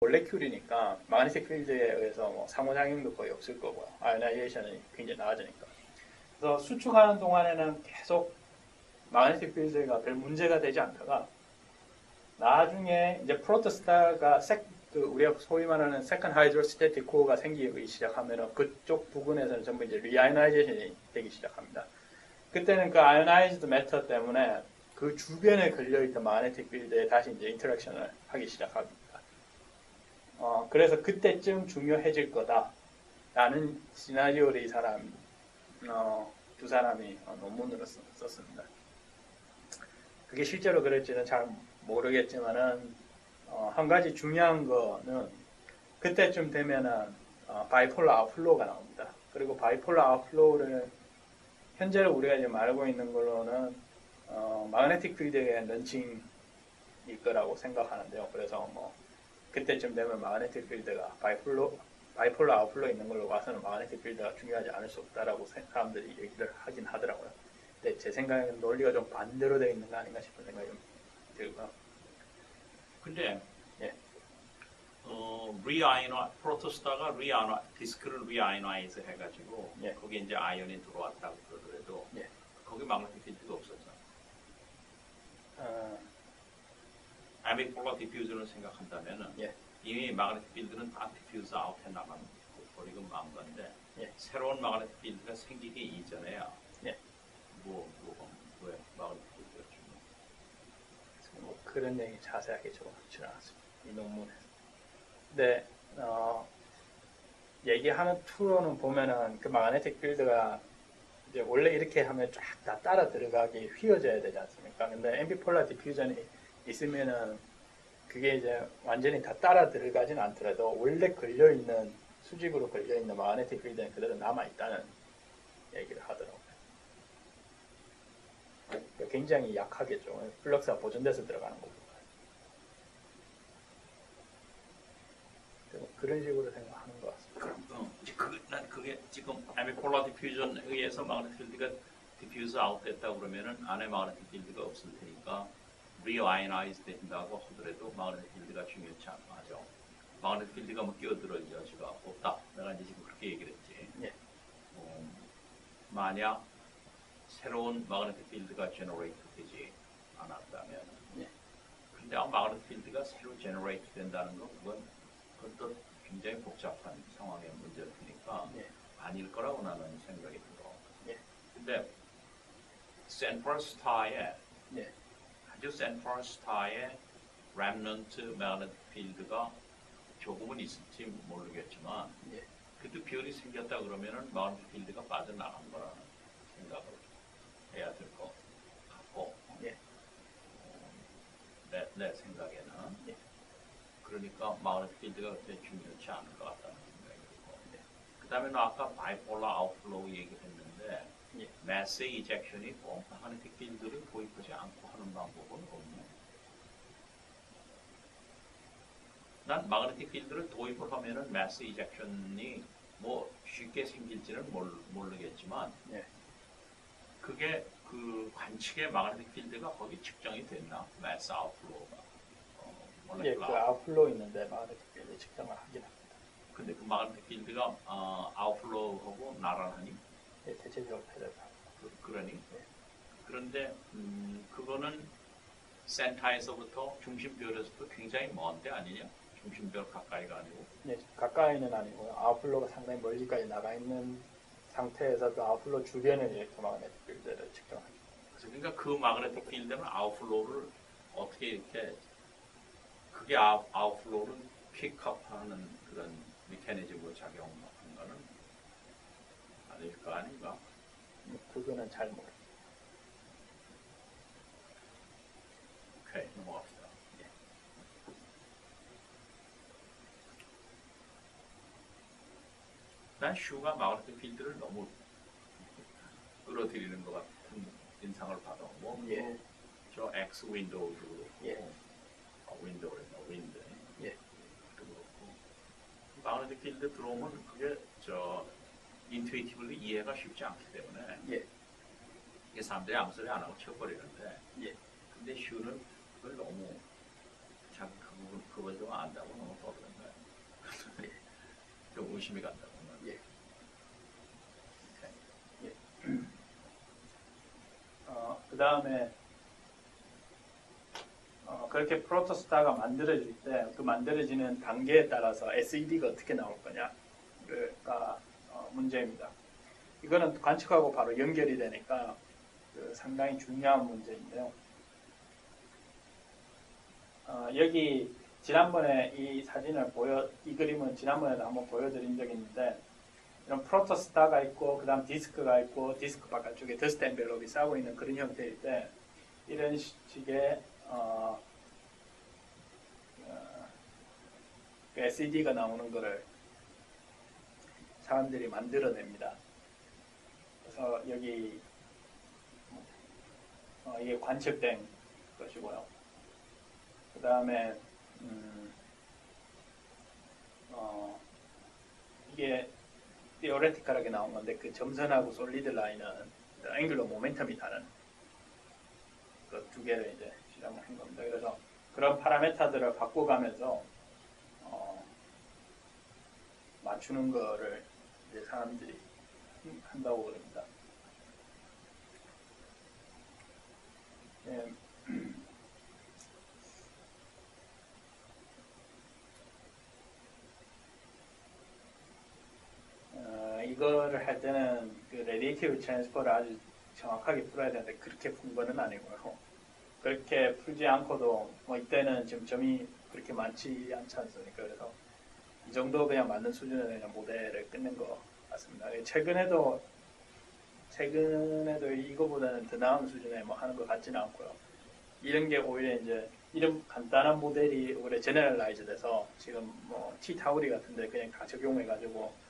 몰레큘이니까 마그네틱 필드에 의해서 뭐 상호작용도 거의 없을 거고요. 아이오나이제이션이 굉장히 나아지니까. 그래서 수축하는 동안에는 계속 마그네틱 필드가 별 문제가 되지 않다가 나중에 이제 프로토스타가 우리가 소위 말하는 세컨 하이드로스태틱 코어가 생기기 시작하면은 그쪽 부분에서는 전부 이제 리아이오나이제이션이 되기 시작합니다. 그때는 그 아이오나이즈드 매터 때문에 그 주변에 걸려있던 마그네틱 필드에 다시 이제 인터랙션을 하기 시작합니다. 그래서 그때쯤 중요해질 거다라는 시나리오를 두 사람이 논문으로 썼습니다. 그게 실제로 그럴지는 잘 모르겠지만은 한 가지 중요한 거는 그때쯤 되면은 바이폴러 아웃플로우가 나옵니다. 그리고 바이폴러 아웃플로우를 현재로 우리가 지금 알고 있는 걸로는 마그네틱 필드의 런칭일 거라고 생각하는데요. 그래서 뭐 그때쯤 되면 마그네틱 필드가 바이폴러 아웃플로우 있는 걸로 봐서는 마그네틱 필드가 중요하지 않을 수 없다라고 사람들이 얘기를 하긴 하더라고요. 근데 제 생각에는 논리가 좀 반대로 되어 있는 거 아닌가 싶은 생각이 좀 들고요. 근데 예. 프로토스타가 디스크를 리아이오나이즈 해가지고 예. 거기에 이제 아이온이 들어왔다고 그러더라도 예. 거기 마그네틱 필드가 없었잖아. 아미폴라 디퓨저를 생각한다면은 예. 이미 마그네틱 필드는 다 디퓨저 아웃 해나가는 버리고 만 건데 예. 새로운 마그네틱 필드가 생기기 이전에야 예. 왜 마그네틱 필드가 중요해? 뭐 그런 얘기 자세하게 적어놓지 않았습니다. 이 논문에서. 근데 얘기하는 투로는 보면은 그 마그네틱 필드가 이제 원래 이렇게 하면 쫙 다 따라 들어가기 휘어져야 되지 않습니까? 근데 앰비폴라 디퓨전이 있으면은 그게 이제 완전히 다 따라 들어가진 않더라도 원래 걸려있는 수직으로 걸려있는 마그네틱 필드는 그대로 남아있다는 얘기를 하더라고요. 굉장히 약하겠죠. 플럭스가 보존돼서 들어가는 거고. 그런 식으로 생각하는 것 같습니다. 난 그게 지금 아미폴라 디퓨전에 의해서 마그네틱 필드가 디퓨즈 아웃됐다 그러면은 안에 마그네틱 필드가 없을 테니까 리아이오나이즈 된다고 하더라도 마그네틱 필드가 중요치 않죠. 마그네틱 필드가 뭐 끼어들을 여지가 없다. 내가 이제 지금 그렇게 얘기를 했지. 예. 만약 새로운 마그네틱 필드가 제너레이트 되지 않았다면 예. 근데 마그네틱 필드가 새로 제너레이트 된다는 건 그것도 굉장히 복잡한 상황의 문제일 테니까 예. 아닐 거라고 나는 생각이 들어. 예. 근데 센트럴 스타에 예. 아주 센트럴 스타에 랩넌트 마그네틱 필드가 조금은 있을지 모르겠지만 예. 그래도 별이 생겼다 그러면은 마그네틱 필드가 빠져나간 거라는 생각을 해야 될 것 같고 예. 내 생각에는 예. 그러니까 마그네틱 필드가 그렇게 중요치 않을 것 같다는 생각이 들고 그 다음에 아까 바이폴라 아웃플로우 얘기했는데 예. 매스 이젝션이 꼭 마그네틱 필드를 도입하지 않고 하는 방법은 없네. 난 마그네틱 필드를 도입을 하면은 매스 이젝션이 뭐 쉽게 생길지는 모르겠지만 예. 그게 그 관측의 마그네틱 필드가 거기 측정이 됐나? 매스 아웃플로우가. 예, 그 아웃플로우 있는데 마그네틱 필드 측정을 하긴 합니다. 근데 그 마그네틱 필드가 아웃플로우하고 나란하니? 예, 대체적으로 패러다. 그러니? 예. 그런데 그거는 센터에서부터 중심별에서부터 굉장히 먼데 아니냐? 중심별 가까이가 아니고. 예, 가까이는 아니고요. 아웃플로우가 상당히 멀리까지 나가 있는 상태에서도 아웃플로우 주변에 이렇게 마그네틱 필드를 측정하죠. 그러니까 그 마그네틱 필드는 아웃플로우를 어떻게 이렇게 그게 아웃플로우를 픽업하는 그런 메커니즘으로 작용하는 거는 아닐 거 아닌가? 그거는 잘 모르겠어요. 오케이, 넘어갑시다. 예. 난 슈가 마그네틱 필드를 너무 끌어들이는 것 같은 인상을 받아. 예. 저 X 윈도우도 그렇고, 예. 윈도우랬나, 윈드. 예. 그렇고, 마그네틱 필드 들어오면 그게 인투이티브리 이해가 쉽지 않기 때문에 예. 이게 사람들이 아무 소리 안 하고 쳐버리는데 예. 근데 슈는 그걸 너무 자기 그걸 좀 안다고 너무 떠드는 의심이 간다고. 예. 예. 그 다음에 그렇게 프로토스타가 만들어질 때 그 만들어지는 단계에 따라서 SED가 어떻게 나올 거냐가 문제입니다. 이거는 관측하고 바로 연결이 되니까 상당히 중요한 문제인데요. 여기 지난번에 이 그림은 지난번에도 한번 보여드린 적이 있는데, 이런 프로토스타가 있고, 그 다음 디스크가 있고, 디스크 바깥쪽에 더스트 엔벨롭이 싸고 있는 그런 형태일 때, 이런 식의 SED가 나오는 거를 사람들이 만들어냅니다. 그래서 여기 이게 관측된 것이고요. 그 다음에 이게 theoretical하게 나온 건데, 그 점선하고 솔리드 라인은 앵귤러 모멘텀이 다른 그 두 개를 이제 실험을 한 겁니다. 그래서 그런 파라메타들을 바꿔가면서 맞추는 거를 이제 사람들이 한다고 그럽니다. 예. 이거를 할 때는 그 레디에이티브 트랜스퍼를 아주 정확하게 풀어야 되는데, 그렇게 푼 거는 아니고요. 그렇게 풀지 않고도 뭐 이때는 지금 점이 그렇게 많지 않지 않습니까? 그래서 이 정도 그냥 맞는 수준의 그냥 모델을 끝낸 것 같습니다. 최근에도 이거보다는 더 나은 수준의 뭐 하는 것 같지는 않고요. 이런 게 오히려 이제 이런 간단한 모델이 오히려 제너럴라이즈 돼서 지금 뭐 T-타우리 같은데 그냥 다 적용해가지고,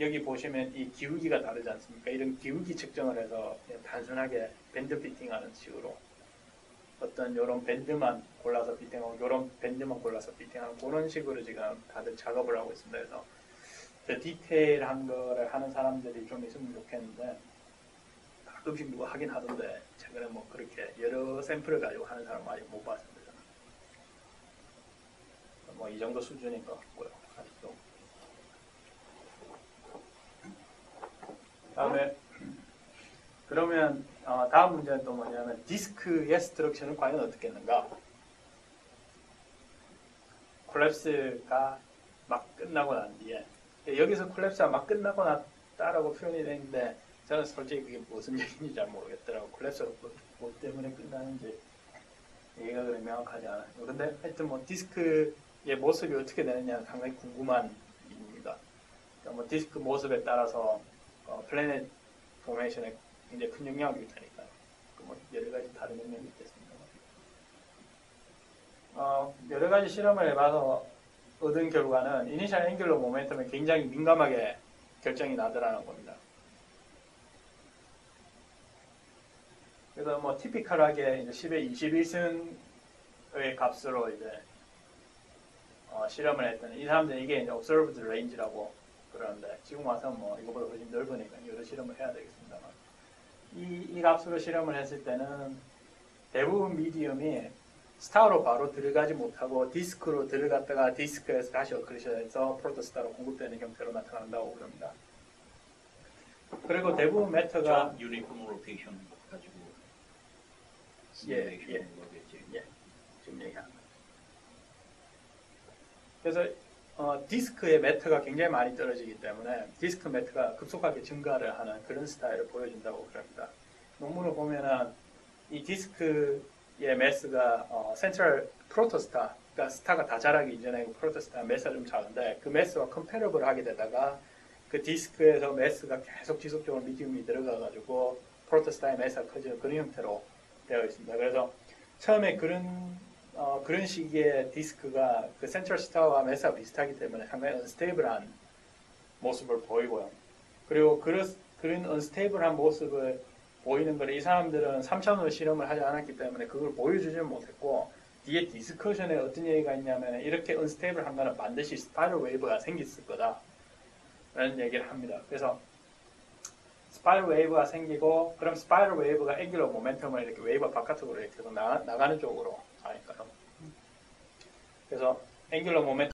여기 보시면 이 기울기가 다르지 않습니까? 이런 기울기 측정을 해서 그냥 단순하게 밴드 피팅하는 식으로 어떤 이런 밴드만 골라서 피팅하고 이런 밴드만 골라서 피팅하는 그런 식으로 지금 다들 작업을 하고 있습니다. 그래서 더 디테일한 거를 하는 사람들이 좀 있으면 좋겠는데, 가끔씩 누가 하긴 하던데 최근에 뭐 그렇게 여러 샘플을 가지고 하는 사람 아직 못 봤습니다. 뭐 이 정도 수준인 것 같고요. 아직도. 다음에 그러면 다음 문제는 또 뭐냐면, 디스크의 스트럭처는 과연 어떻겠는가? 콜랩스가 막 끝나고 난 뒤에, 여기서 콜랩스가 막 끝나고 났다라고 표현이 되는데, 저는 솔직히 그게 무슨 얘기인지 잘 모르겠더라고요. 콜랩스가 뭐 때문에 끝나는지 얘기가 그렇게 명확하지 않아요. 근데 하여튼 뭐 디스크의 모습이 어떻게 되느냐는 상당히 궁금한 일입니다. 그러니까 뭐 디스크 모습에 따라서 플래닛 포메이션에 굉장히 큰 영향을 줄 테니까요. 뭐 여러 가지 다른 영향이 있겠습니다. 여러 가지 실험을 해봐서 얻은 결과는 이니셜 앵귤러 모멘텀에 굉장히 민감하게 결정이 나더라는 겁니다. 그래서 뭐 티피컬하게 이제 10의 21승의 값으로 이제 실험을 했더니, 이 사람들은 이게 이제 observed range라고 그러는데, 지금 와서 뭐 이거보다 훨씬 넓으니까 여러 실험을 해야 되겠습니다만, 이 값으로 실험을 했을 때는 대부분 미디엄이 스타로 바로 들어가지 못하고 디스크로 들어갔다가 디스크에서 다시 어크리션해서 프로토스타로 공급되는 형태로 나타난다고 그럽니다. 그리고 대부분 메터가 유니폼 로테이션 가지고 예, 지금 얘기하는 거죠. 그래서 디스크의 매트가 굉장히 많이 떨어지기 때문에 디스크 매트가 급속하게 증가를 하는 그런 스타일을 보여준다고 그럽니다. 논문을 보면은 이 디스크의 매스가 센트럴 프로토스타, 그러니까 스타가 다 자라기 이전에 프로토스타 매스가 좀 작은데, 그 매스와 컴패러블 하게 되다가 그 디스크에서 매스가 계속 지속적으로 미디움이 들어가가지고 프로토스타의 매스가 커지는 그런 형태로 되어 있습니다. 그래서 처음에 그런 시기에 디스크가 그 센트럴 스타와 매스가 비슷하기 때문에 상당히 언스테이블한 모습을 보이고요. 그리고 그런 언스테이블한 모습을 보이는 걸 이 사람들은 3차원으로 실험을 하지 않았기 때문에 그걸 보여주지는 못했고, 뒤에 디스커션에 어떤 얘기가 있냐면, 이렇게 언스테이블한 거는 반드시 스파이럴 웨이브가 생겼을 거다 라는 얘기를 합니다. 그래서 스파이럴 웨이브가 생기고, 그럼 스파이럴 웨이브가 앵귤러 모멘텀을 이렇게 웨이브가 바깥으로 이렇게 계속 나가는 쪽으로 가니까요. 그래서 앵귤러 모멘텀